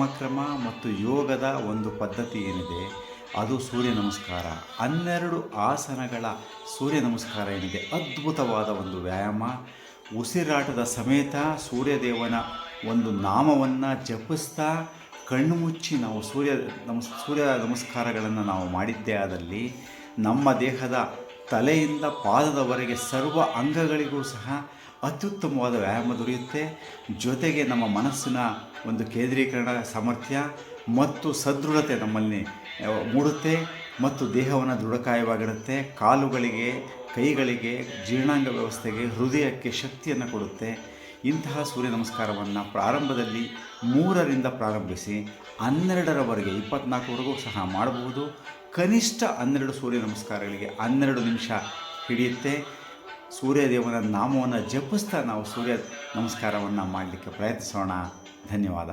ಯಮಕ್ರಮ ಮತ್ತು ಯೋಗದ ಒಂದು ಪದ್ಧತಿ ಏನಿದೆ ಅದು ಸೂರ್ಯ ನಮಸ್ಕಾರ. 12 ಆಸನಗಳ ಸೂರ್ಯ ನಮಸ್ಕಾರ ಏನಿದೆ ಅದ್ಭುತವಾದ ಒಂದು ವ್ಯಾಯಾಮ. ಉಸಿರಾಟದ ಸಮೇತ ಸೂರ್ಯದೇವನ ಒಂದು ನಾಮವನ್ನು ಜಪಿಸ್ತಾ ಕಣ್ಣು ಮುಚ್ಚಿ ನಾವು ಸೂರ್ಯ ನಮಸ್ಕಾರಗಳನ್ನು ನಾವು ಮಾಡಿದ್ದೇ ಆದಲ್ಲಿ ನಮ್ಮ ದೇಹದ ತಲೆಯಿಂದ ಪಾದದವರೆಗೆ ಸರ್ವ ಅಂಗಗಳಿಗೂ ಸಹ ಅತ್ಯುತ್ತಮವಾದ ವ್ಯಾಯಾಮ ದೊರೆಯುತ್ತೆ. ಜೊತೆಗೆ ನಮ್ಮ ಮನಸ್ಸಿನ ಒಂದು ಕೇಂದ್ರೀಕರಣ ಸಾಮರ್ಥ್ಯ ಮತ್ತು ಸದೃಢತೆ ನಮ್ಮಲ್ಲಿ ಮೂಡುತ್ತೆ ಮತ್ತು ದೇಹವನ್ನು ದೃಢಕಾಯವಾಗಿರುತ್ತೆ. ಕಾಲುಗಳಿಗೆ, ಕೈಗಳಿಗೆ, ಜೀರ್ಣಾಂಗ ವ್ಯವಸ್ಥೆಗೆ, ಹೃದಯಕ್ಕೆ ಶಕ್ತಿಯನ್ನು ಕೊಡುತ್ತೆ. ಇಂತಹ ಸೂರ್ಯ ನಮಸ್ಕಾರವನ್ನು ಪ್ರಾರಂಭದಲ್ಲಿ 3ರಿಂದ ಪ್ರಾರಂಭಿಸಿ 12ರವರೆಗೆ 24ವರೆಗೂ ಸಹ ಮಾಡಬಹುದು. ಕನಿಷ್ಠ 12 ಸೂರ್ಯ ನಮಸ್ಕಾರಗಳಿಗೆ 12 ನಿಮಿಷ ಹಿಡಿಯುತ್ತೆ. ಸೂರ್ಯದೇವನ ನಾಮವನ್ನು ಜಪಿಸ್ತಾ ನಾವು ಸೂರ್ಯ ನಮಸ್ಕಾರವನ್ನು ಮಾಡಲಿಕ್ಕೆ ಪ್ರಯತ್ನಿಸೋಣ. ಧನ್ಯವಾದ.